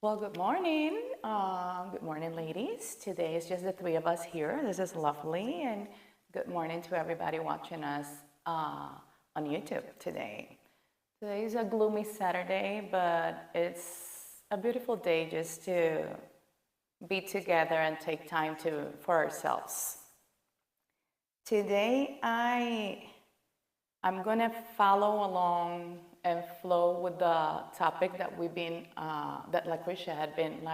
Well, good morning. Good morning, ladies. Today is just the three of us here. This is lovely. And good morning to everybody watching us on YouTube today. Today is a gloomy Saturday, but it's a beautiful day just to be together and take time for ourselves. Today, I'm going to follow along and flow with the topic that that Lucretia had been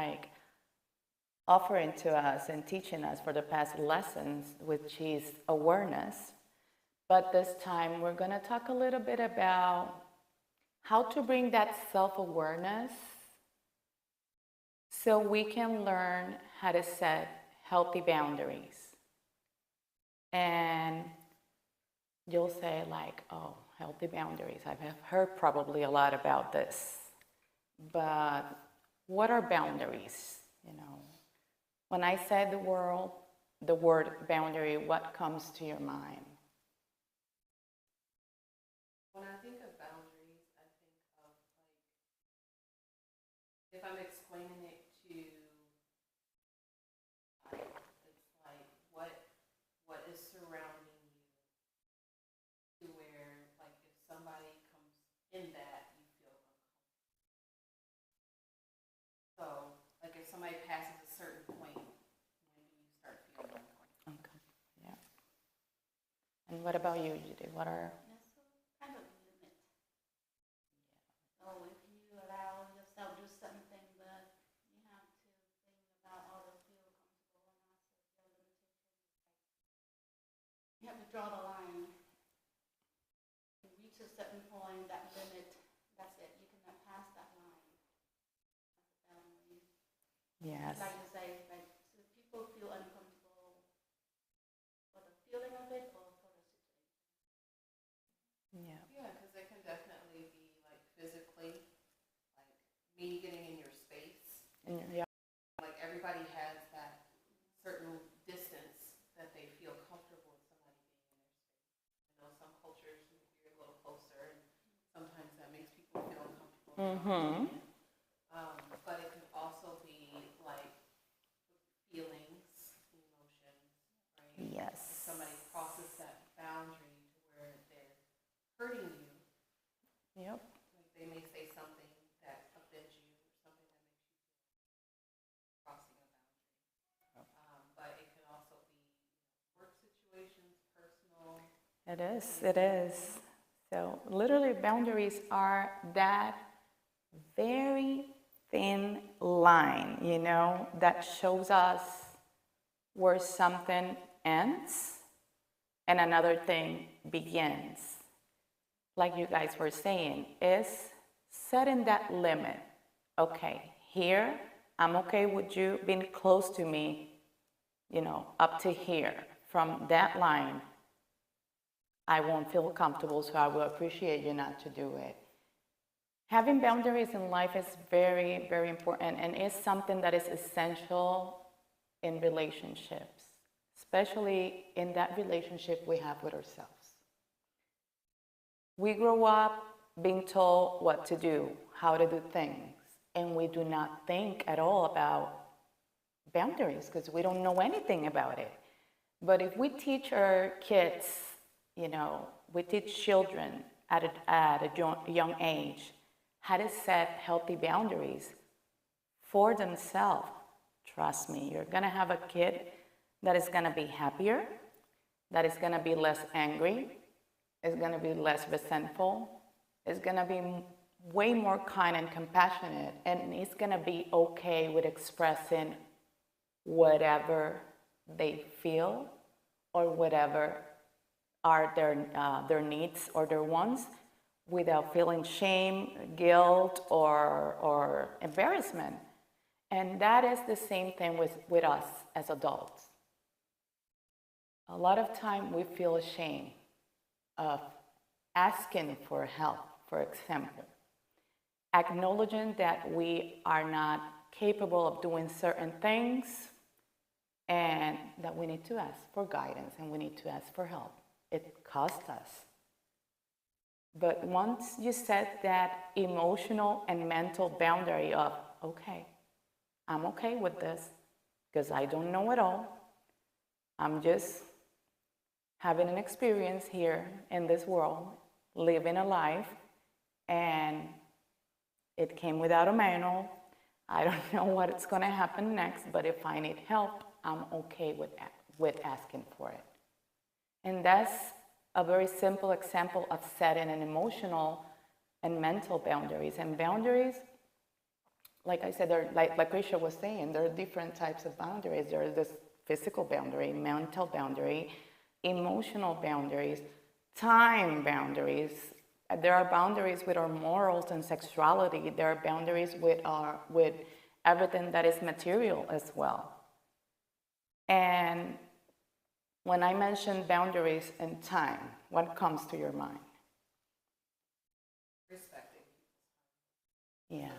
offering to us and teaching us for the past lessons, which is awareness. But this time we're going to talk a little bit about how to bring that self-awareness so we can learn how to set healthy boundaries. And you'll say oh, healthy boundaries. I've heard probably a lot about this. But what are boundaries? When I say the word boundary, what comes to your mind? When I think of boundaries, I think of if I'm explaining it to, it's like what is surrounding you, to where if somebody comes in that, you feel uncomfortable. So if somebody passes a certain point, when do you start feeling uncomfortable? Okay, yeah. And what about you, Judy? What are Kind of limit. So if you allow yourself to do something, but you have to think about how to feel comfortable and also your limitation. You have to draw the line. You reach a certain point, that limit, that's it. You cannot pass that line. That's a boundary. yes. Like you say, so people feel uncomfortable for the feeling of it or for the situation. Yeah. Yeah, because it can definitely be physically, me getting in your space. Yeah. Everybody has that certain distance that they feel comfortable with somebody being in their space. I know some cultures you're a little closer, and sometimes that makes people feel uncomfortable. Mm-hmm. But it can also be feelings, emotions, right? Yes. If somebody crosses that boundary to where they're hurting you, Yep. they may say something that offends you or something that makes you feel crossing a boundary. But it can also be work situations, personal. It is. It is. So literally boundaries are that very thin line, that shows us where something ends and another thing begins. Like you guys were saying, is setting that limit. Okay, here, I'm okay with you being close to me, up to here. From that line, I won't feel comfortable, so I will appreciate you not to do it. Having boundaries in life is very, very important and is something that is essential in relationships, especially in that relationship we have with ourselves. We grow up being told what to do, how to do things, and we do not think at all about boundaries because we don't know anything about it. But if we teach our kids, we teach children at a young age how to set healthy boundaries for themselves, trust me, you're going to have a kid that is going to be happier, that is going to be less angry, is going to be less resentful, is going to be way more kind and compassionate, and is going to be okay with expressing whatever they feel or whatever are their needs or their wants without feeling shame, guilt, or embarrassment. And that is the same thing with us as adults. A lot of time we feel ashamed of asking for help, for example. Acknowledging that we are not capable of doing certain things and that we need to ask for guidance and we need to ask for help. It costs us. But once you set that emotional and mental boundary of, okay, I'm okay with this because I don't know it all. I'm just having an experience here in this world, living a life, and it came without a manual. I don't know what it's going to happen next, but if I need help, I'm okay with asking for it. And that's a very simple example of setting an emotional and mental boundaries. And boundaries, like I said, like Risha was saying, there are different types of boundaries. There is this physical boundary, mental boundary, emotional boundaries, time boundaries. There are boundaries with our morals and sexuality. There are boundaries with everything that is material as well. And when I mention boundaries and time, what comes to your mind? Respecting. Yeah.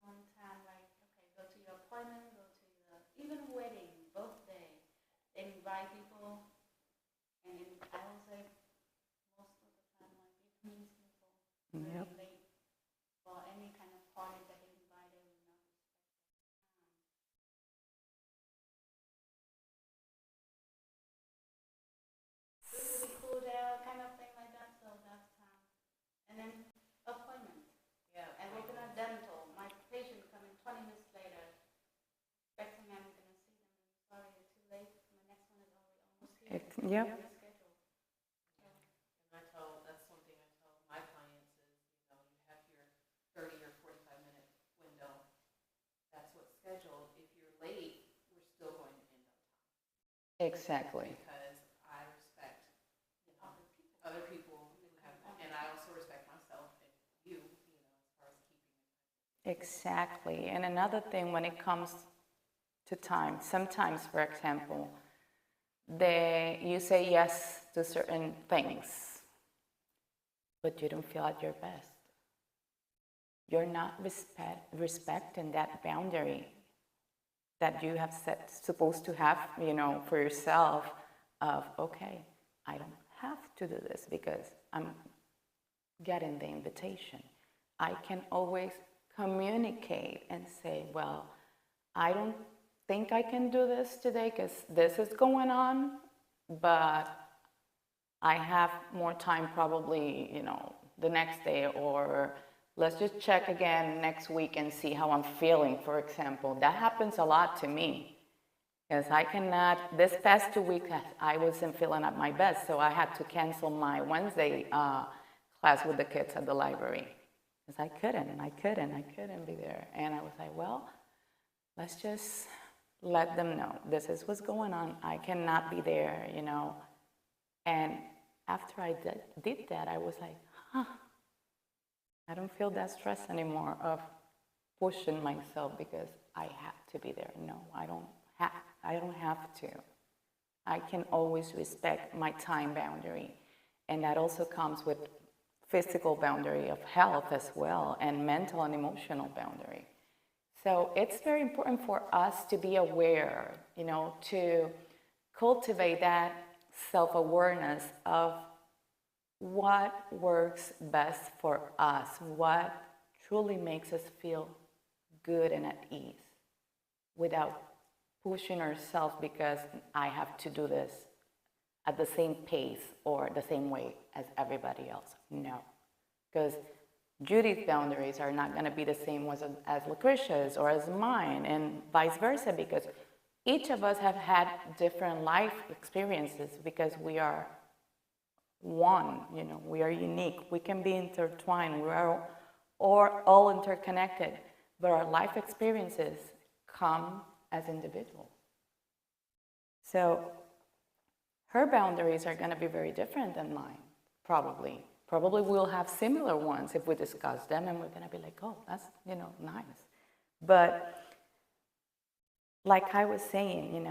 One time, like, okay, go to your appointment, go to your, even wedding, birthday, they invite people, and I would say most of the time, like, it means people really Yep. late for any kind of party that they invite, they will not respect their time. This would be cool there, kind of thing like that, so that's time. And then appointment. Yeah. I work in a dental. My patient coming 20 minutes later, expecting I'm going to see them. Sorry, you're too late. My next one is already almost here. Yep. On the schedule. And that's one thing I tell my clients is, you have your 30 or 45-minute window. That's what's scheduled. If you're late, we're still going to end on time. Exactly. Because I respect, other people who have, and I also respect myself and you, as far as keeping it. Exactly. And another thing when it comes to time, sometimes, for example, you say yes to certain things, but you don't feel at your best. You're not respecting that boundary that you have supposed to have, for yourself of, okay, I don't have to do this because I'm getting the invitation. I can always communicate and say, well, I don't think I can do this today because this is going on, but I have more time probably, the next day, or let's just check again next week and see how I'm feeling, for example. That happens a lot to me because I cannot, this past 2 weeks, I wasn't feeling at my best, so I had to cancel my Wednesday class with the kids at the library because I couldn't be there. And I was like, well, let's just let them know this is what's going on. I cannot be there, And after I did that, I was like, I don't feel that stress anymore of pushing myself because I have to be there. No, I don't have to. I can always respect my time boundary. And that also comes with physical boundary of health as well, and mental and emotional boundary. So it's very important for us to be aware, to cultivate that self-awareness of what works best for us, what truly makes us feel good and at ease without pushing ourselves because I have to do this at the same pace or the same way as everybody else. No, because Judy's boundaries are not going to be the same as Lucretia's or as mine, and vice versa, because each of us have had different life experiences because we are one, we are unique. We can be intertwined. We are all interconnected, but our life experiences come as individuals. So her boundaries are going to be very different than mine, probably. Probably we'll have similar ones if we discuss them, and we're going to be like, oh, that's, nice. But like I was saying,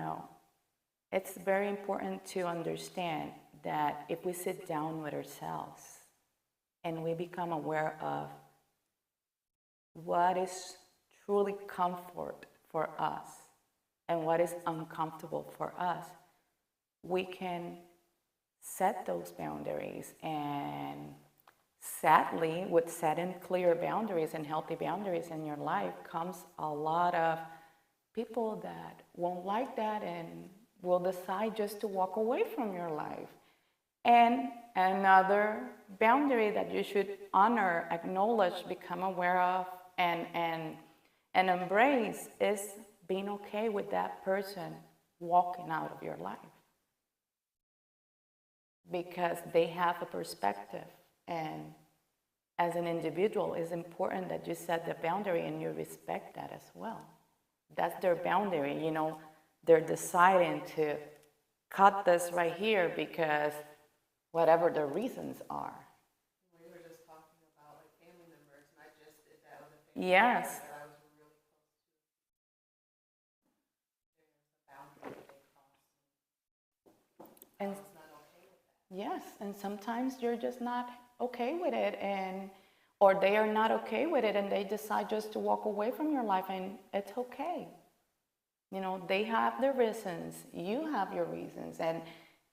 it's very important to understand that if we sit down with ourselves and we become aware of what is truly comfort for us and what is uncomfortable for us, we can set those boundaries and sadly, with setting clear boundaries and healthy boundaries in your life comes a lot of people that won't like that and will decide just to walk away from your life. And another boundary that you should honor, acknowledge, become aware of, and embrace is being okay with that person walking out of your life. Because they have a perspective, and as an individual, it's important that you set the boundary and you respect that as well. That's their boundary, you know, they're deciding to cut this right here because whatever their reasons are. We were just talking about like family members, and I just did that with a family Yes. member that I was really close to. There's a boundary that they crossed. And I was not okay with that. yes, and sometimes you're just not okay with it, and or they are not okay with it and they decide just to walk away from your life, and it's okay. You know, they have their reasons, you have your reasons, and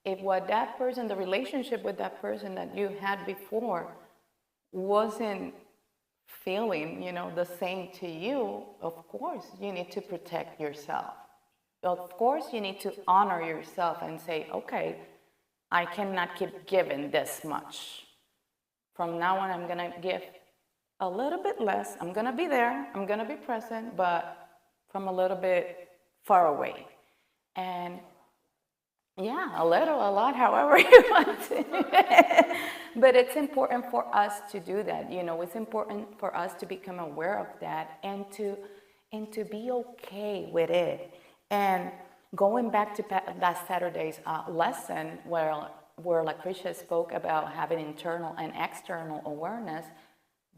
if what that person, the relationship with that person that you had before wasn't feeling, you know, the same to you, of course you need to protect yourself. Of course you need to honor yourself and say, okay, I cannot keep giving this much. From now on, I'm gonna give a little bit less. I'm gonna be there, I'm gonna be present, but from a little bit far away. And yeah, a little, a lot, however you want to. But it's important for us to do that. You know, it's important for us to become aware of that and to be okay with it. And going back to last Saturday's lesson where Lucretia spoke about having internal and external awareness,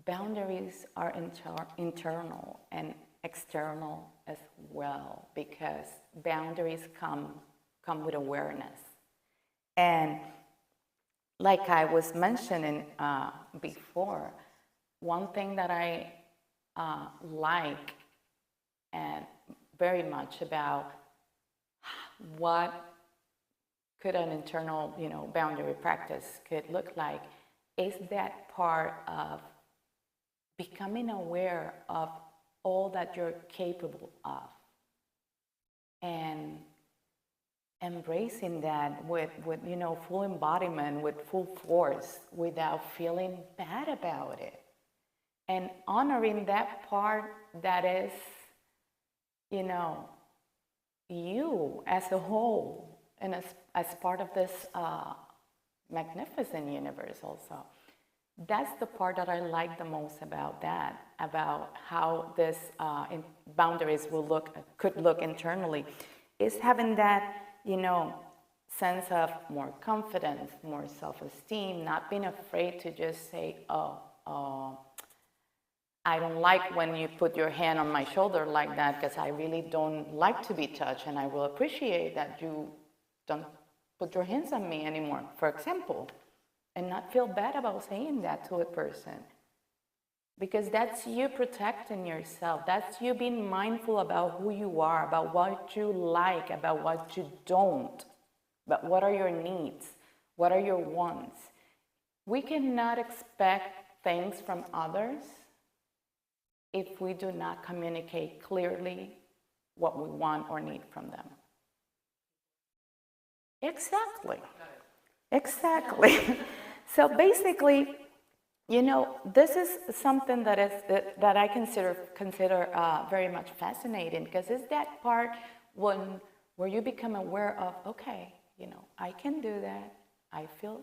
boundaries are internal and external as well, because boundaries come with awareness. And like I was mentioning before, one thing that I like and very much about what could an internal, you know, boundary practice could look like is that part of becoming aware of all that you're capable of and embracing that with you know, full embodiment, with full force, without feeling bad about it, and honoring that part that is, you know, you as a whole and as part of this magnificent universe also. That's the part that I like the most about that, about how this boundaries could look internally, is having that, you know, sense of more confidence, more self-esteem, not being afraid to just say, oh, I don't like when you put your hand on my shoulder like that, because I really don't like to be touched, and I will appreciate that you don't put your hands on me anymore, for example, and not feel bad about saying that to a person. Because that's you protecting yourself. That's you being mindful about who you are, about what you like, about what you don't, but what are your needs, what are your wants. We cannot expect things from others if we do not communicate clearly what we want or need from them. Exactly. So basically, you know, this is something that I consider very much fascinating, because it's that part where you become aware of, okay, you know, I can do that. I feel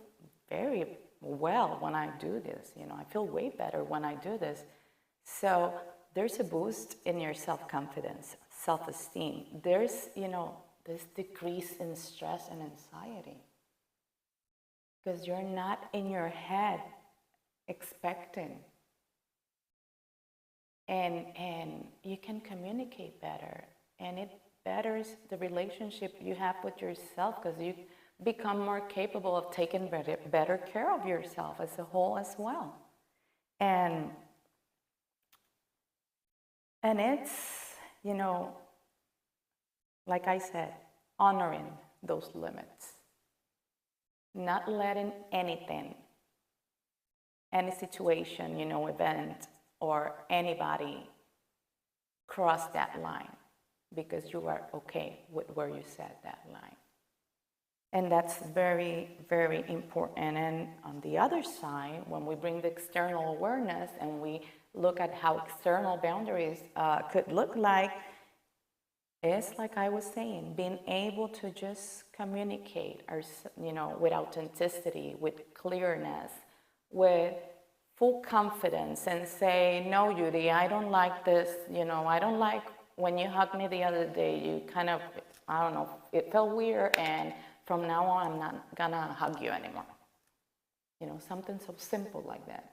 very well when I do this. You know, I feel way better when I do this. So there's a boost in your self-confidence, self-esteem. There's, you know, this decrease in stress and anxiety, because you're not in your head expecting, and you can communicate better, and it betters the relationship you have with yourself, because you become more capable of taking better care of yourself as a whole as well. And it's, you know, like I said, honoring those limits, not letting anything, any situation, event, or anybody cross that line because you are okay with where you set that line. And that's very, very important. And on the other side, when we bring the external awareness and we look at how external boundaries could look like, it's like I was saying, being able to just communicate, with authenticity, with clearness, with full confidence, and say, no, Judy, I don't like this. I don't like when you hugged me the other day. You kind of, I don't know, it felt weird, and from now on, I'm not gonna hug you anymore. Something so simple like that.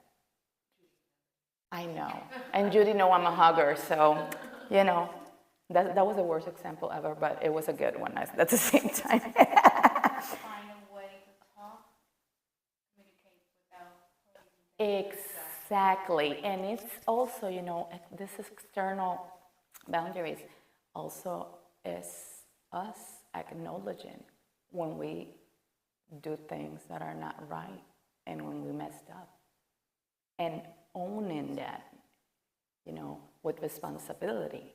I know, and Judy know I'm a hugger, so that was the worst example ever, but it was a good one at the same time. Find a way to talk, communicate without Exactly, and it's also, this external boundaries also is us acknowledging when we do things that are not right and when we messed up, and owning that, with responsibility,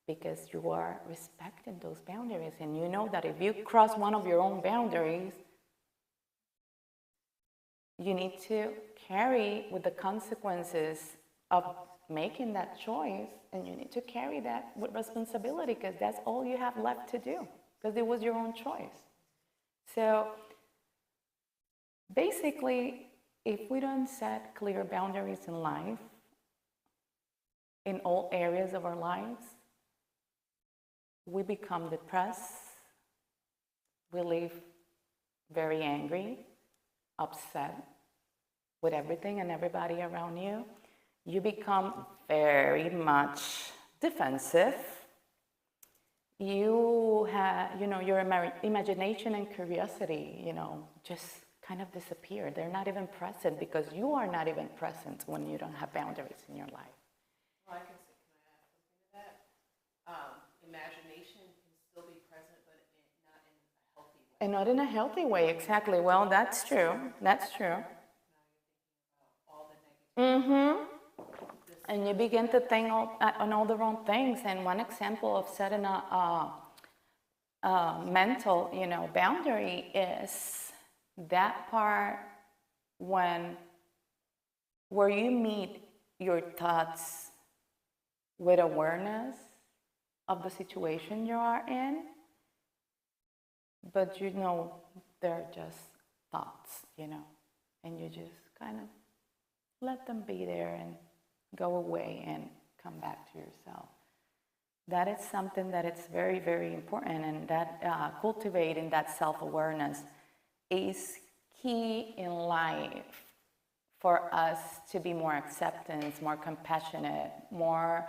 because you are respecting those boundaries, and you know that if you cross one of your own boundaries, you need to carry with the consequences of making that choice, and you need to carry that with responsibility, because that's all you have left to do, because it was your own choice. So basically, if we don't set clear boundaries in life, in all areas of our lives, we become depressed, we live very angry, upset with everything and everybody around you. You become very much defensive. You have, your imagination and curiosity, just kind of disappear. They're not even present because you are not even present when you don't have boundaries in your life. Well, can I add something to that? Imagination can still be present, but not in a healthy way. And not in a healthy way, exactly. Well, that's true. That's true. Mm-hmm. And you begin to think on all the wrong things. And one example of setting a mental, boundary is that part where you meet your thoughts with awareness of the situation you are in, but they're just thoughts, and you just kind of let them be there and go away and come back to yourself. That is something that it's very, very important, and that cultivating that self-awareness is key in life for us to be more acceptance, more compassionate, more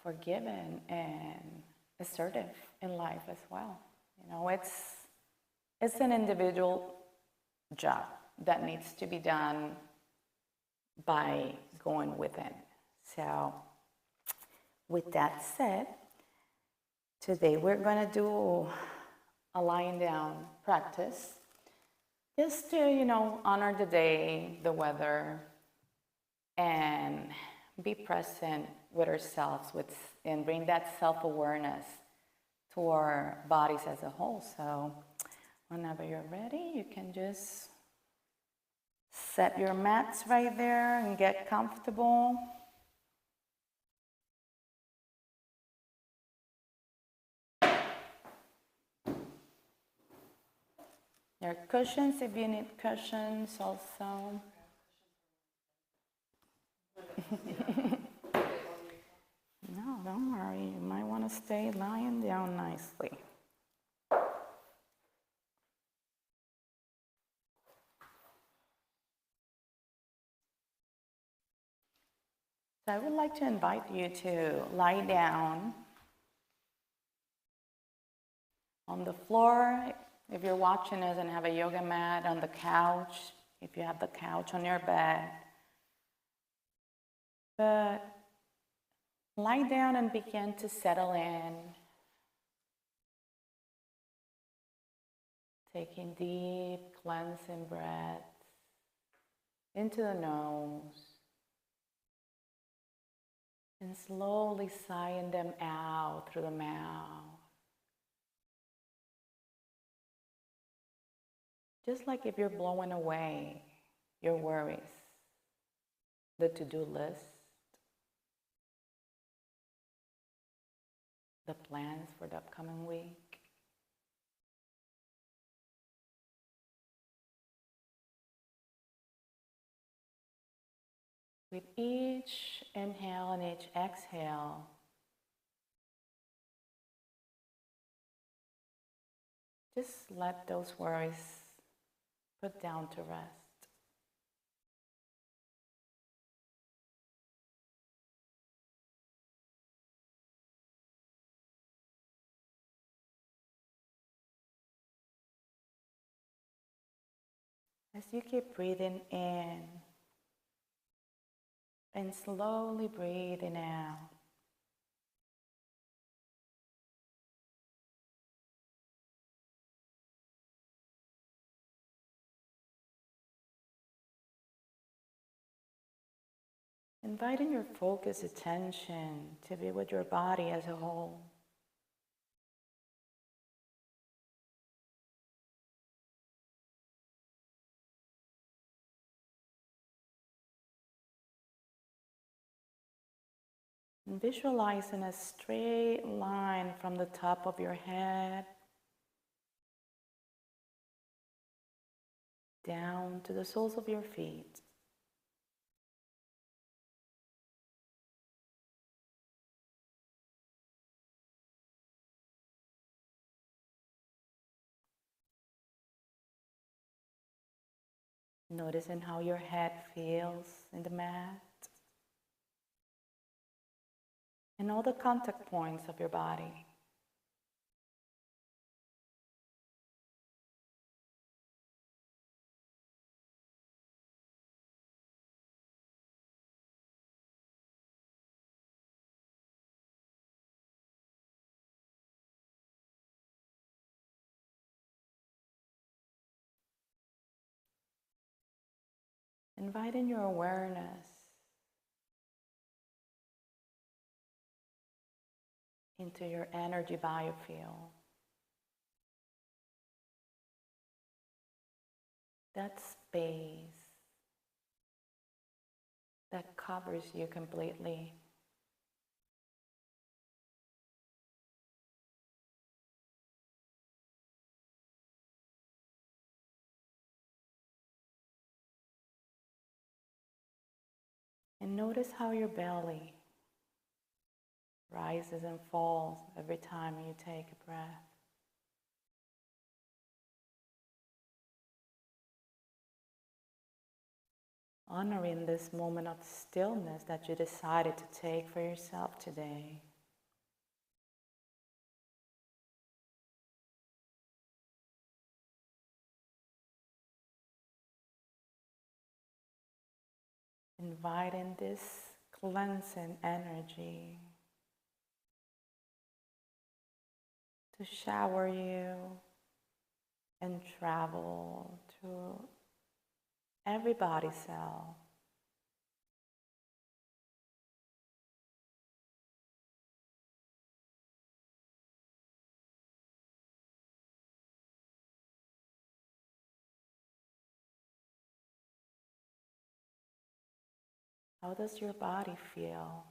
forgiving and assertive in life as well. It's an individual job that needs to be done by going within. So with that said, today we're going to do a lying down practice just to, honor the day, the weather, and be present with ourselves and bring that self-awareness to our bodies as a whole. So whenever you're ready, you can just set your mats right there and get comfortable. Your cushions, if you need cushions also. No, don't worry. You might want to stay lying down nicely. So I would like to invite you to lie down on the floor. If you're watching us and have a yoga mat, on the couch, if you have the couch on your bed. But lie down and begin to settle in. Taking deep, cleansing breaths. into the nose, and slowly sighing them out through the mouth. Just like if you're blowing away your worries, the to-do list, the plans for the upcoming week. With each inhale and each exhale, just let those worries put down to rest. As you keep breathing in and slowly breathing out, inviting your focused attention to be with your body as a whole. And visualizing a straight line from the top of your head down to the soles of your feet. Noticing how your head feels in the mat and all the contact points of your body. Inviting your awareness into your energy biofield. That space that covers you completely. And notice how your belly rises and falls every time you take a breath. Honoring this moment of stillness that you decided to take for yourself today. Inviting this cleansing energy to shower you and travel to every body cell. How does your body feel?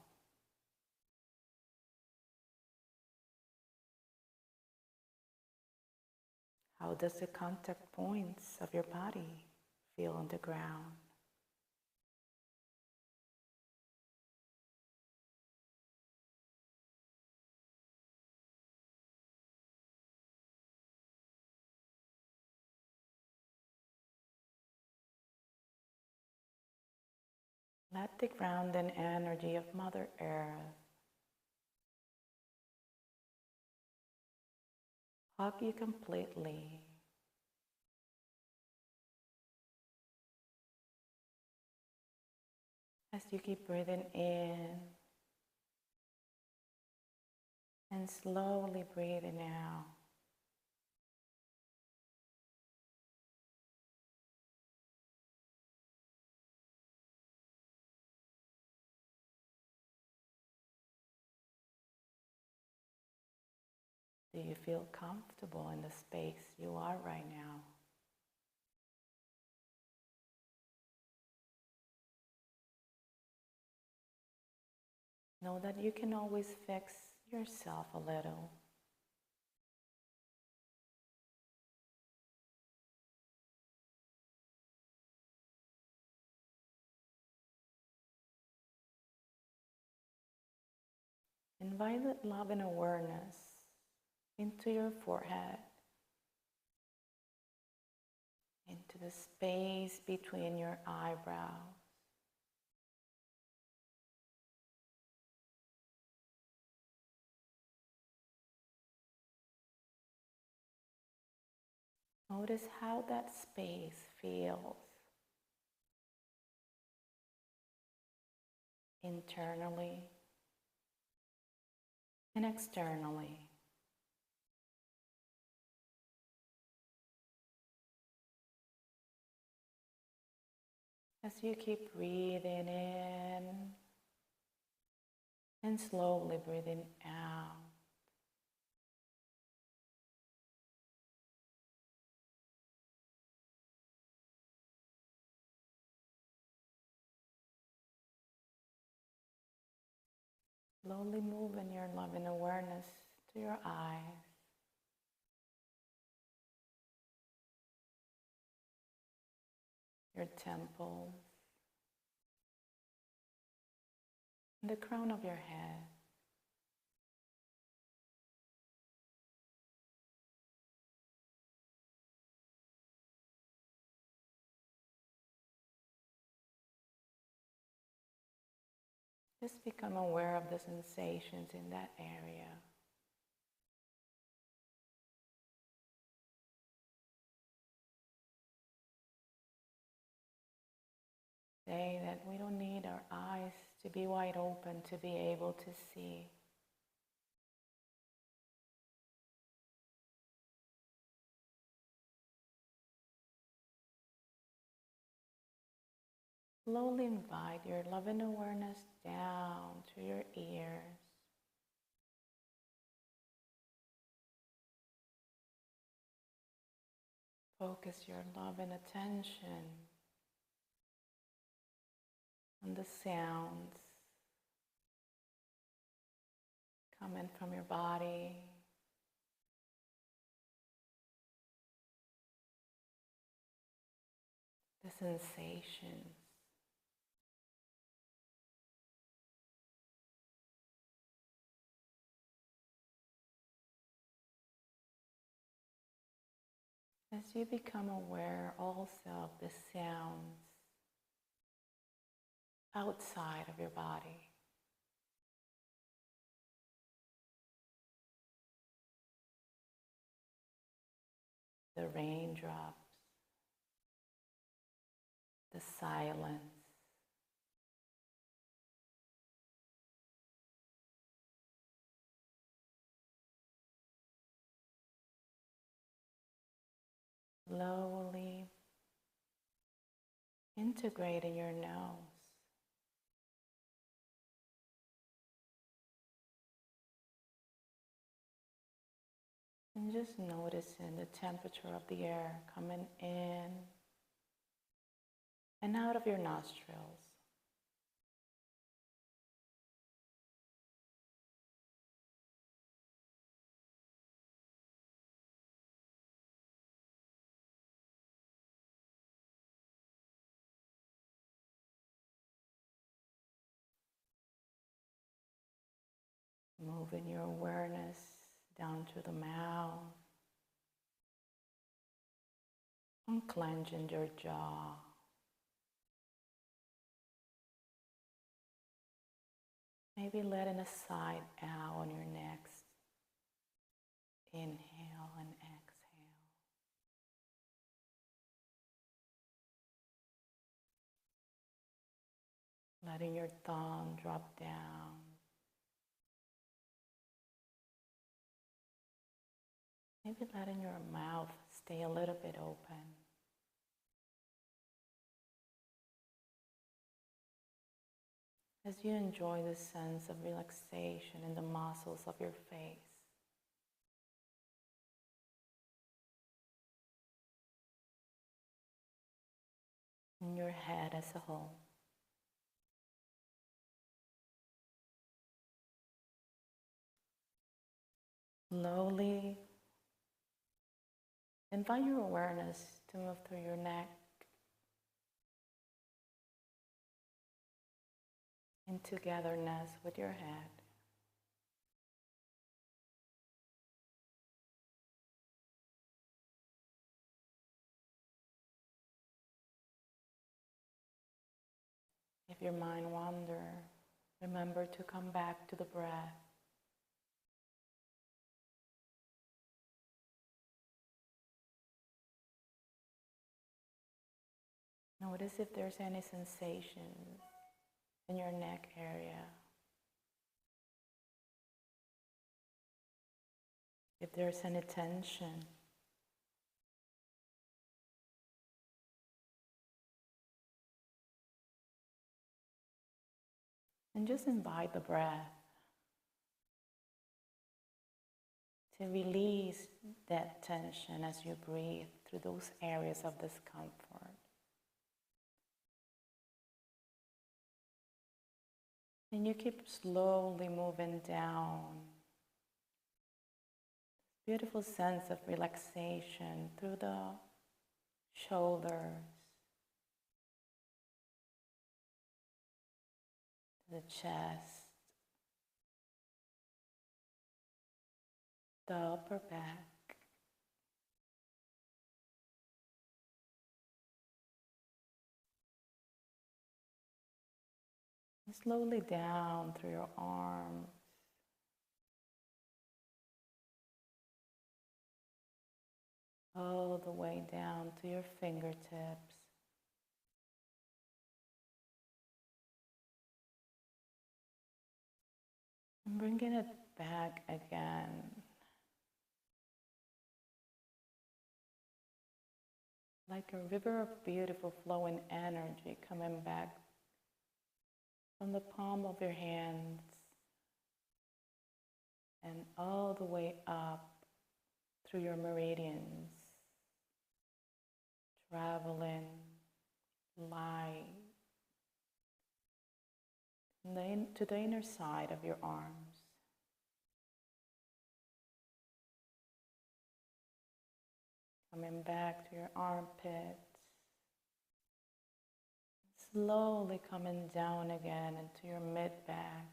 How does the contact points of your body feel on the ground? Let the grounding energy of Mother Earth hug you completely. As you keep breathing in and slowly breathing out. Do you feel comfortable in the space you are right now? Know that you can always fix yourself a little. Invite that love and awareness into your forehead, into the space between your eyebrows. Notice how that space feels internally and externally. As you keep breathing in and slowly breathing out. Slowly moving your loving awareness to your eyes. Your temples, and the crown of your head. Just become aware of the sensations in that area. Say that we don't need our eyes to be wide open to be able to see. Slowly invite your loving awareness down to your ears. Focus your love and attention on the sounds coming from your body. The sensations. As you become aware also of the sounds outside of your body. The raindrops, the silence, slowly integrating your nose. And just noticing the temperature of the air coming in and out of your nostrils. Moving your awareness down to the mouth, unclenching your jaw. Maybe letting a sigh out on your next inhale and exhale. Letting your tongue drop down. Maybe letting your mouth stay a little bit open. As you enjoy the sense of relaxation in the muscles of your face. and your head as a whole. Slowly invite your awareness to move through your neck, in togetherness with your head. If your mind wanders, remember to come back to the breath. Notice if there's any sensations in your neck area. If there's any tension. And just invite the breath to release that tension as you breathe through those areas of discomfort. And you keep slowly moving down. Beautiful sense of relaxation through the shoulders, the chest, the upper back, and slowly down through your arms, all the way down to your fingertips. And bringing it back again. Like a river of beautiful flowing energy coming back from the palm of your hands and all the way up through your meridians, traveling light to the inner side of your arms. Coming back to your armpits, slowly coming down again into your mid-back,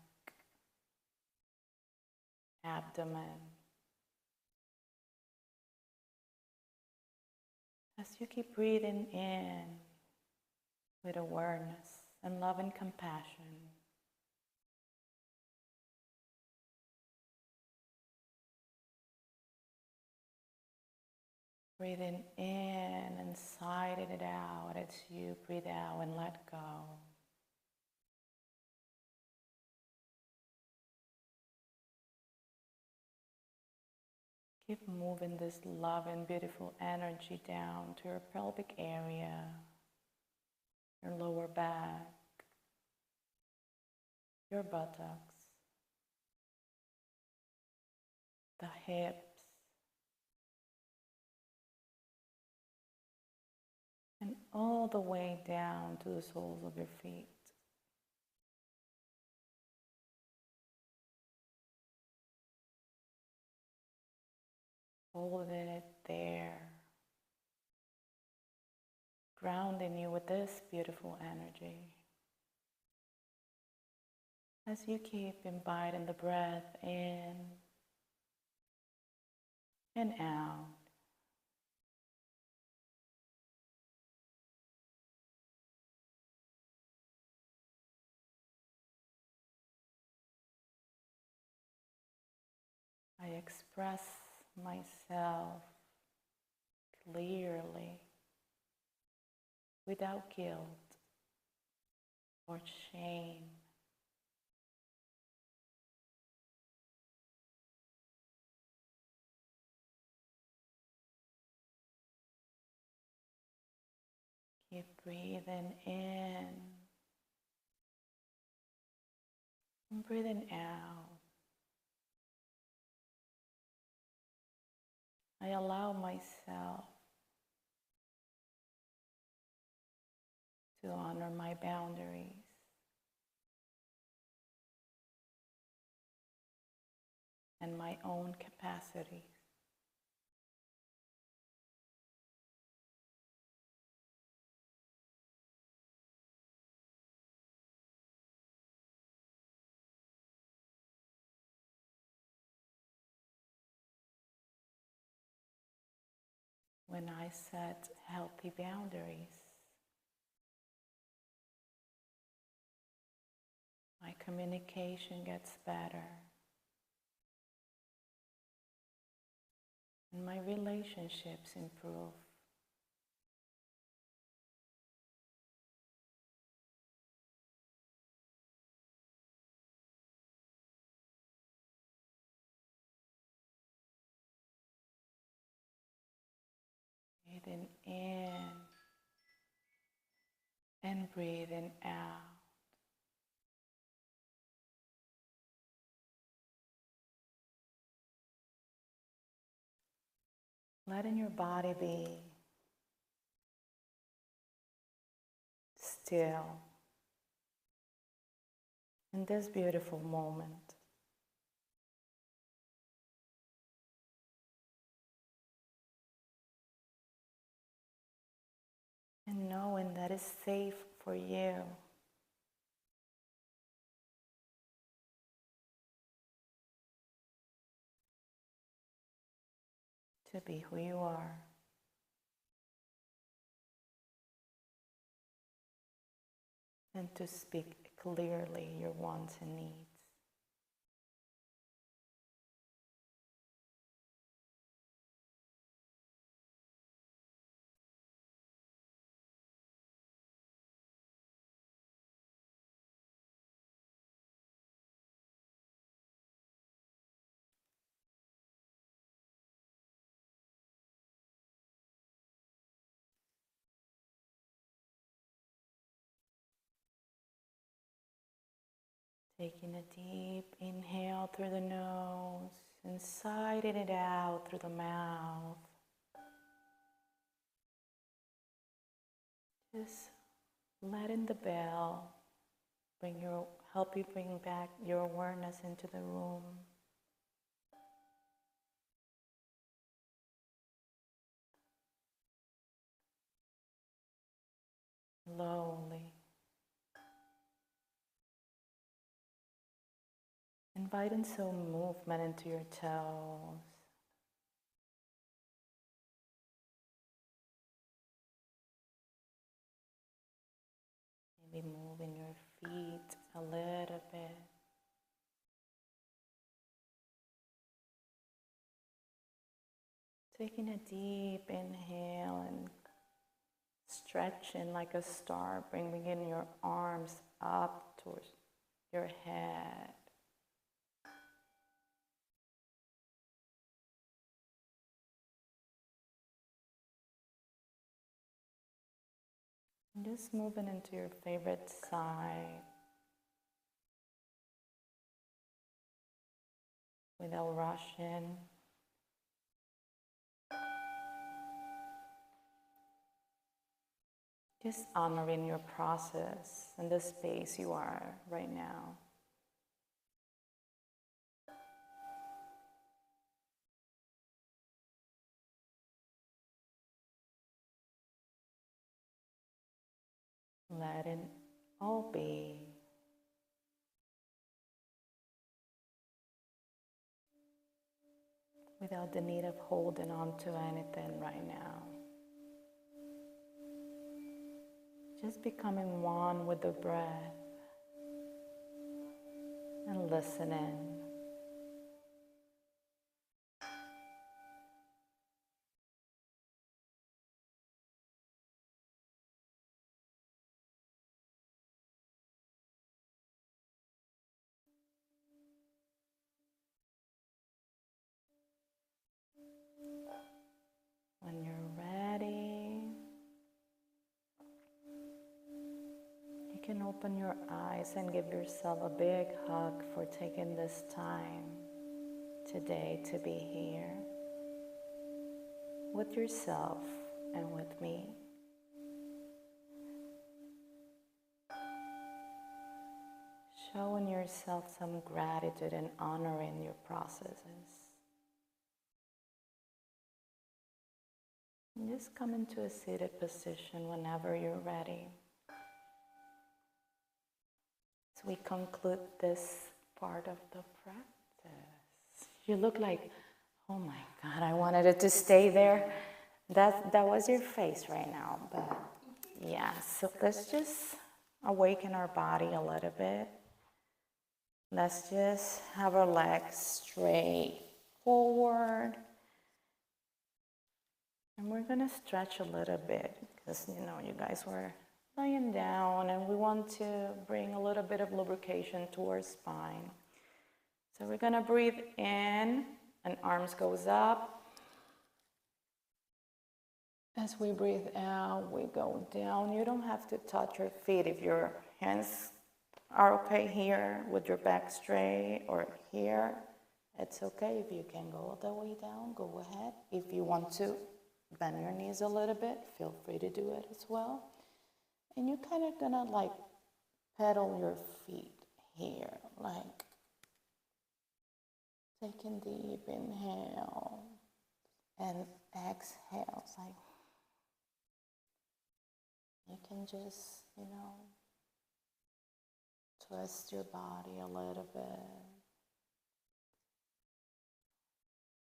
abdomen. As you keep breathing in with awareness and love and compassion, breathing in and sighing it out as you breathe out and let go. Keep moving this love and beautiful energy down to your pelvic area, your lower back, your buttocks, the hips, and all the way down to the soles of your feet. Holding it there, grounding you with this beautiful energy. As you keep inviting the breath in and out, I express myself clearly, without guilt or shame. Keep breathing in and breathing out. I allow myself to honor my boundaries. And my own capacities. When I set healthy boundaries, my communication gets better. And my relationships improve. Breathing in and breathing out. Letting your body be still in this beautiful moment. And knowing that it's safe for you to be who you are. And to speak clearly your wants and needs. Taking a deep inhale through the nose and sighing it out through the mouth. Just letting the bell help you bring back your awareness into the room. Slowly. Inviting some movement into your toes. Maybe moving your feet a little bit. Taking a deep inhale and stretching like a star, bringing your arms up towards your head. And just moving into your favorite side without rushing. Just honoring your process and the space you are right now. Letting all be. Without the need of holding on to anything right now. Just becoming one with the breath and listening. When you're ready, you can open your eyes and give yourself a big hug for taking this time today to be here with yourself and with me. showing yourself some gratitude and honoring your processes. And just come into a seated position whenever you're ready. So we conclude this part of the practice. You look like, oh my God, I wanted it to stay there. That was your face right now, but yeah, so let's just awaken our body a little bit. Let's just have our legs straight forward. And we're going to stretch a little bit because, you guys were lying down and we want to bring a little bit of lubrication to our spine. So we're going to breathe in and arms goes up. As we breathe out, we go down. You don't have to touch your feet if your hands are okay here with your back straight or here. It's okay if you can go all the way down, go ahead. If you want to bend your knees a little bit, feel free to do it as well. And you're kind of gonna like pedal your feet here, like taking deep inhale and exhale. It's like you can just, twist your body a little bit.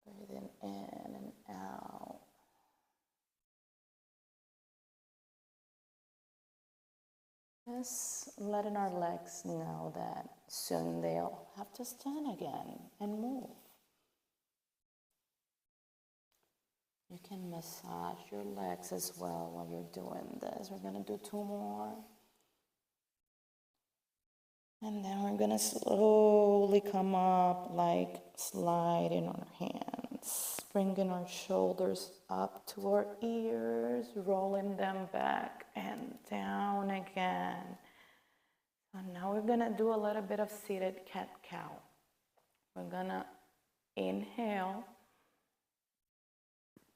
Breathing in and out. Just letting our legs know that soon they'll have to stand again and move. You can massage your legs as well while you're doing this. We're going to do 2 more. And then we're going to slowly come up, like sliding our hands, bringing our shoulders up to our ears, rolling them back and down again. So now we're going to do a little bit of seated cat-cow. We're going to inhale,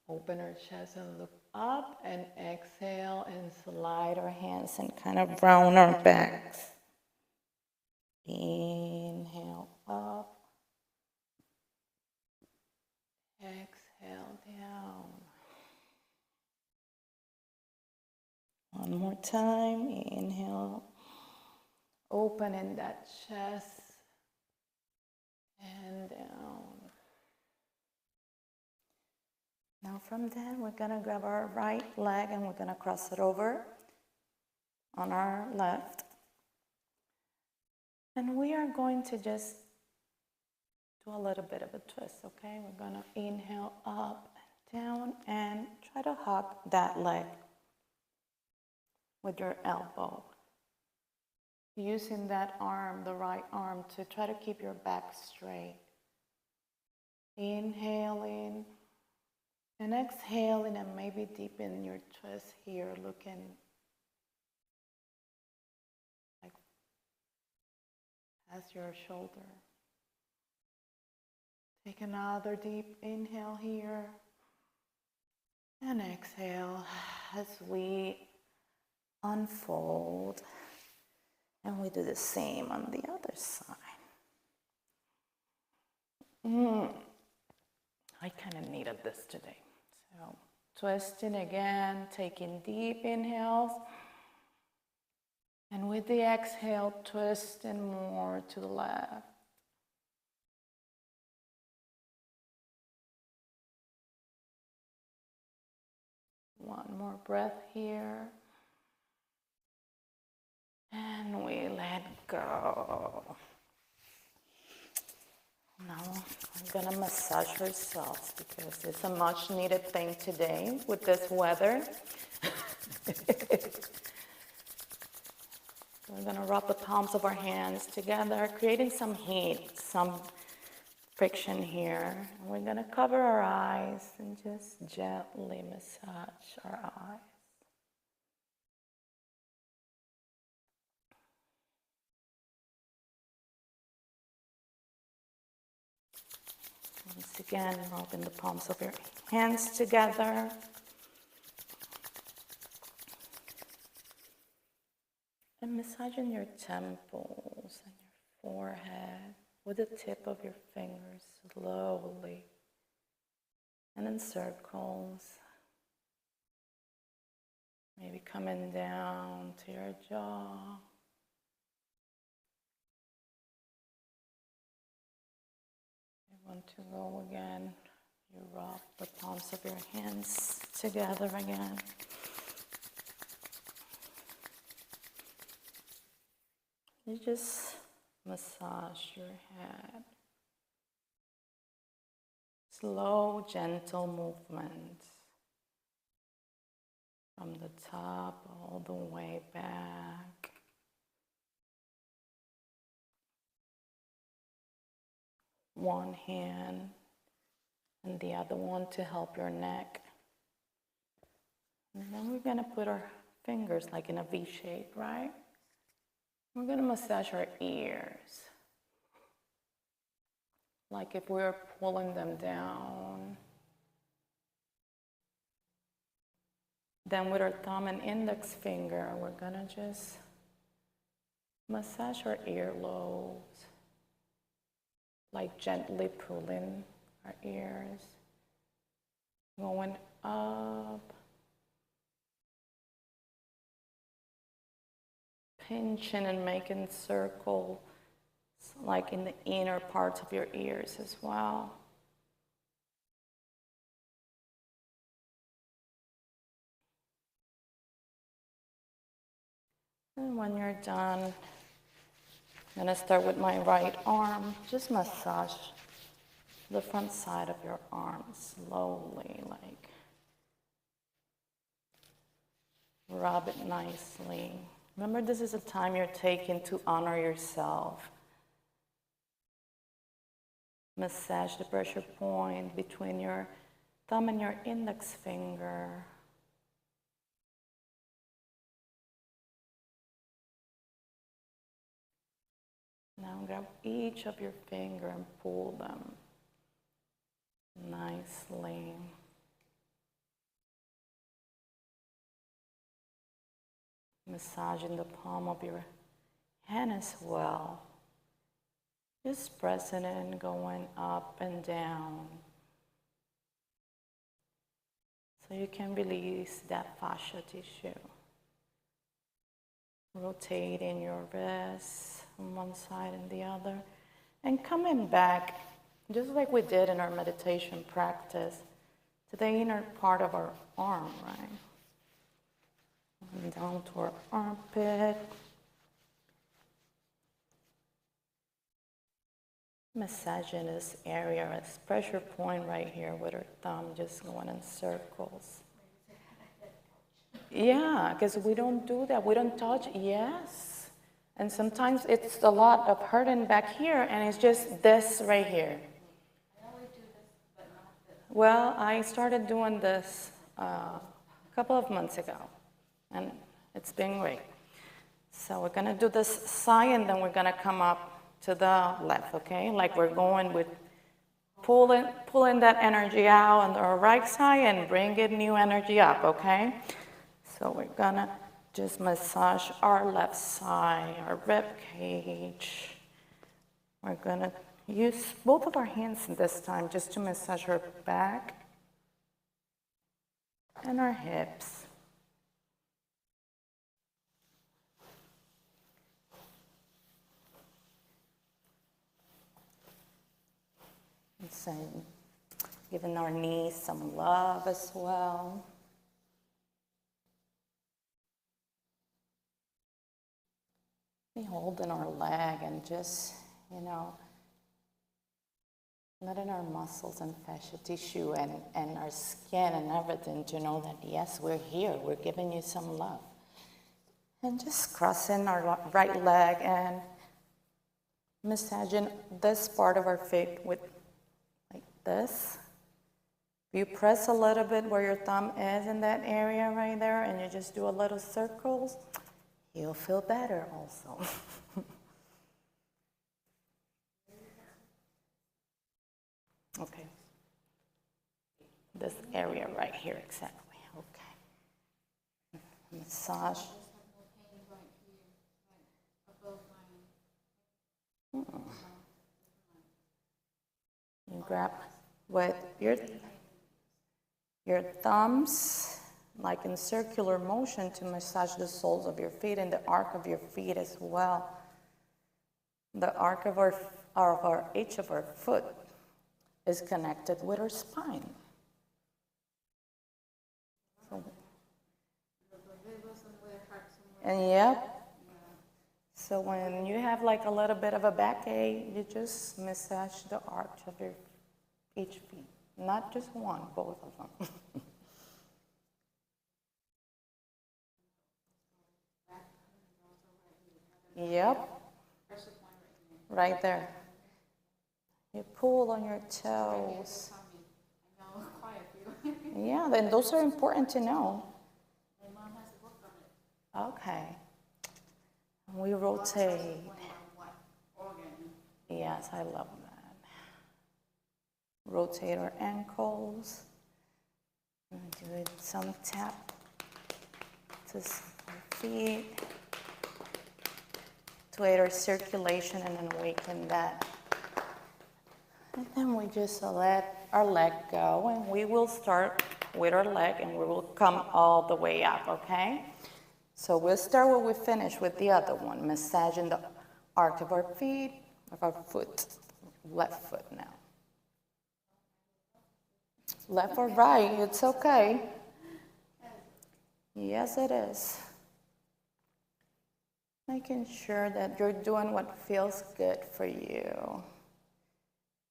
open our chest and look up, and exhale and slide our hands and kind of round our backs. Inhale up, exhale down. One more time, inhale, opening that chest and down. Now from that, we're gonna grab our right leg and we're gonna cross it over on our left. And we are going to just do a little bit of a twist, okay? We're going to inhale up and down and try to hug that leg with your elbow. Using that arm, the right arm, to try to keep your back straight. Inhaling and exhaling and maybe deepen your twist here, looking past your shoulder. Take another deep inhale here and exhale as we unfold, and we do the same on the other side. I kind of needed this today. So twisting again, taking deep inhales. And with the exhale, twist and more to the left. One more breath here. And we let go. Now we're going to massage ourselves because it's a much needed thing today with this weather. We're going to rub the palms of our hands together, creating some heat, some friction here. And we're going to cover our eyes and just gently massage our eyes. Once again, rubbing the palms of your hands together. And massaging your temples and your forehead with the tip of your fingers slowly, and in circles. Maybe coming down to your jaw. You want to go again. You rub the palms of your hands together again. You just massage your head. Slow, gentle movements from the top all the way back. One hand and the other one to help your neck. And then we're going to put our fingers like in a V shape, right? We're going to massage our ears. Like if we were pulling them down. Then with our thumb and index finger, we're going to just massage our earlobes. Like gently pulling our ears. Going up. Pinching and making circles like in the inner parts of your ears as well. And when you're done, I'm going to start with my right arm. Just massage the front side of your arm slowly, like rub it nicely. Remember, this is a time you're taking to honor yourself. Massage the pressure point between your thumb and your index finger. Now grab each of your fingers and pull them nicely. Massaging the palm of your hand as well. Just pressing it and going up and down. So you can release that fascia tissue. Rotating your wrists from one side and the other. And coming back, just like we did in our meditation practice, to the inner part of our arm, right? And down to our armpit. Massaging this area, this pressure point right here with our thumb, just going in circles. Yeah, because we don't do that. We don't touch. Yes. And sometimes it's a lot of hurting back here, and it's just this right here. I always do this, but not this. Well, I started doing this a couple of months ago, and it's been great. So we're going to do this side, and then we're going to come up to the left, okay? Like we're going with pulling that energy out on the right side and bringing new energy up, okay? So we're going to just massage our left side, our rib cage. We're going to use both of our hands this time just to massage our back and our hips. And giving our knees some love as well. Be holding our leg and just, letting our muscles and fascia tissue and our skin and everything to know that, yes, we're here. We're giving you some love. And just crossing our right leg and massaging this part of our feet with like this. You press a little bit where your thumb is in that area right there, and you just do a little circles, you'll feel better also. Okay. This area right here, exactly. Okay. Massage. You grab with your thumbs, like in circular motion, to massage the soles of your feet and the arc of your feet as well. The arc of each of our foot is connected with our spine. And yep. So when you have like a little bit of a backache, you just massage the arch of each feet. Not just one, both of them. Yep. Right there. You pull on your toes. Yeah, then those are important to know. Okay. We rotate. Yes, I love that. Rotate our ankles. And do some tap to our feet to aid our circulation and awaken that. And then we just let our leg go, and we will start with our leg, and we will come all the way up, okay? So we'll start where we finish with the other one, massaging the arch of our feet, of our foot, left foot now. Left or right, it's okay. Yes, it is. Making sure that you're doing what feels good for you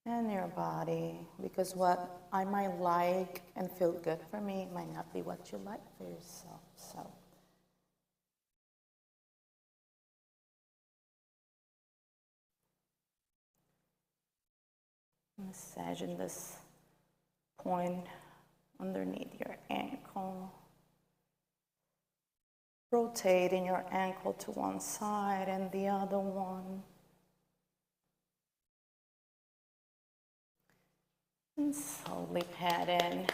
and your body, because what I might like and feel good for me might not be what you like for yourself. So. Massaging this point underneath your ankle. Rotating your ankle to one side and the other one. And slowly pat in,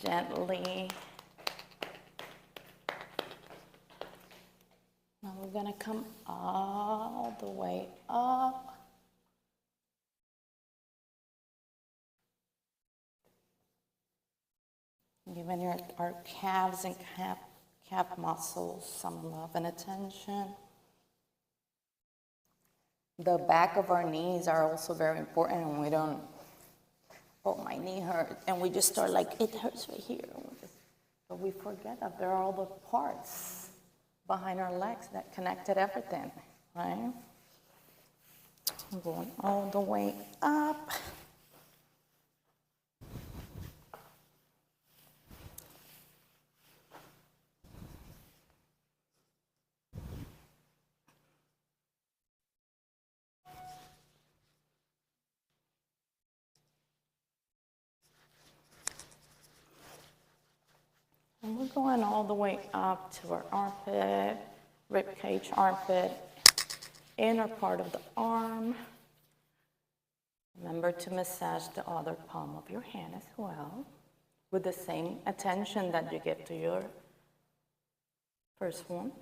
gently. Now we're going to come all the way up. Giving our calves and calf muscles some love and attention. The back of our knees are also very important, and we don't, oh, my knee hurts, and we just start like, it hurts right here. But we forget that there are all the parts behind our legs that connected everything, right? Going all the way up. And we're going all the way up to our armpit, rib cage, armpit, inner part of the arm. Remember to massage the other palm of your hand as well, with the same attention that you give to your first one.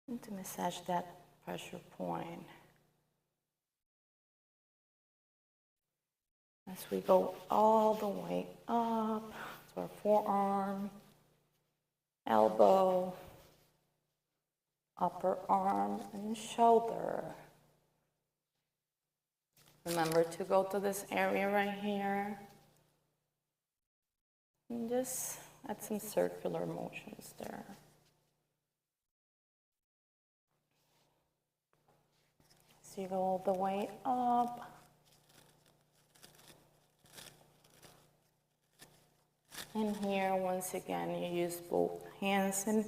And to massage that pressure point. As we go all the way up to our forearm, elbow, upper arm, and shoulder. Remember to go to this area right here. And just add some circular motions there. So you go all the way up. And here, once again, you use both hands and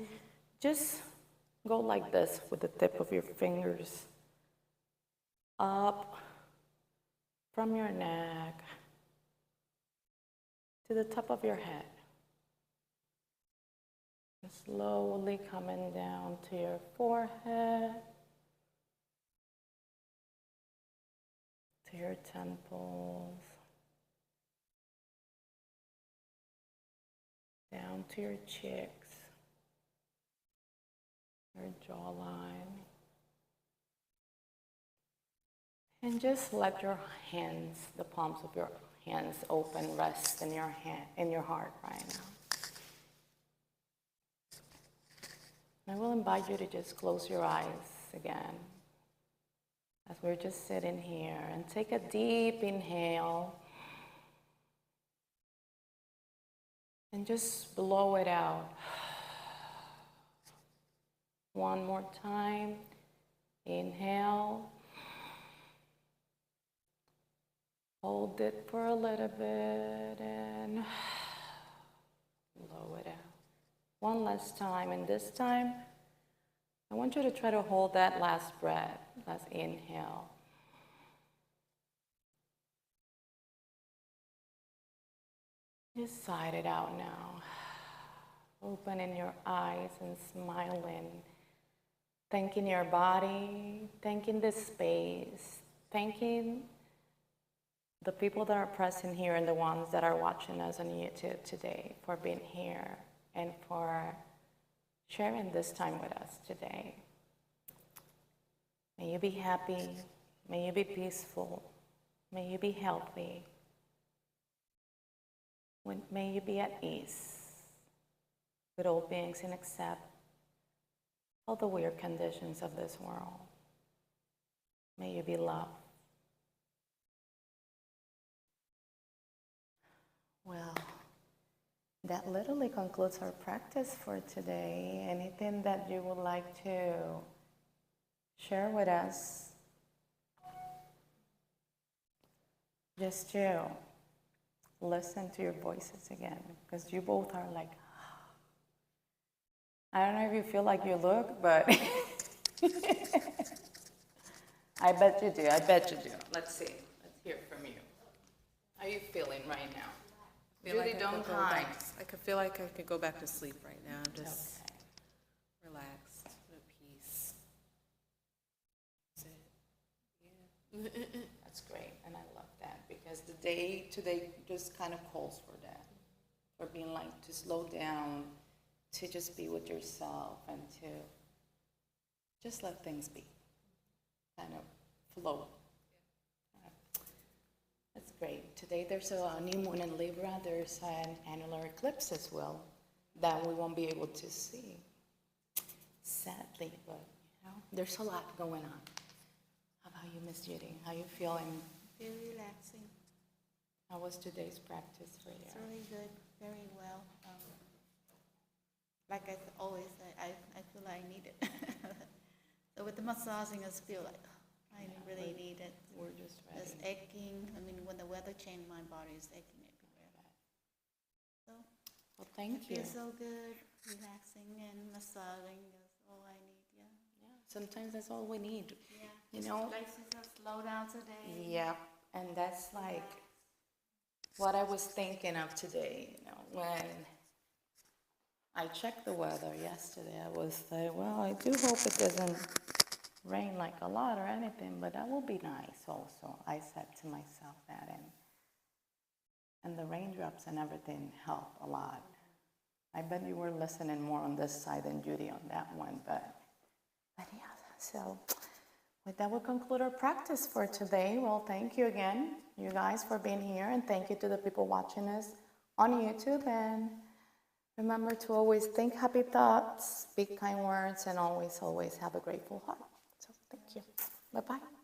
just go like this with the tip of your fingers up from your neck to the top of your head. And slowly coming down to your forehead, to your temples, down to your cheeks, your jawline. And just let your hands, the palms of your hands open, rest in your heart right now. I will invite you to just close your eyes again as we're just sitting here, and take a deep inhale and just blow it out. One more time. Inhale. Hold it for a little bit and blow it out. One last time, and this time I want you to try to hold that last breath, last inhale. Just sigh it out now. Opening your eyes and smiling. Thanking your body, thanking the space, thanking the people that are present here and the ones that are watching us on YouTube today for being here and for sharing this time with us today. May you be happy, may you be peaceful, may you be healthy, may you be at ease with all beings and accept all the weird conditions of this world. May you be loved. Well, that literally concludes our practice for today. Anything that you would like to share with us? Just to listen to your voices again, because you both are like, I don't know if you feel like you look, but I bet you do. I bet you do. Let's see. Let's hear from you. How are you feeling right now? Judy, don't hide. I could feel like I could go back to sleep right now. I'm just relaxed, at peace. That's it. Yeah. That's great, and I love that, because the day today just kind of calls for that, for being like to slow down, to just be with yourself, and to just let things be, kind of flow. That's great. Today there's a new moon in Libra. There's an annular eclipse as well that we won't be able to see, sadly, but there's a lot going on. How about you, Miss Judy? How you feeling? Very relaxing. How was today's practice for you? It's really good, very well. Like I always say, I feel like I need it. So with the massaging, I feel like I really need it. We're just ready. It's aching. I mean, when the weather changed, my body is aching everywhere. So Well, thank you. it feels so good, relaxing and massaging is all I need. Yeah. Sometimes that's all we need. Yeah. You know? Places are slow down today. Yeah, and that's like what I was thinking of today, when I checked the weather yesterday. I was like, well, I do hope it doesn't rain like a lot or anything, but that will be nice also. I said to myself that, and the raindrops and everything help a lot. I bet you were listening more on this side than Judy on that one, but yeah, so that will conclude our practice for today. Well, thank you again, you guys, for being here, and thank you to the people watching us on YouTube, and remember to always think happy thoughts, speak kind words, and always, always have a grateful heart. So thank you. Bye-bye.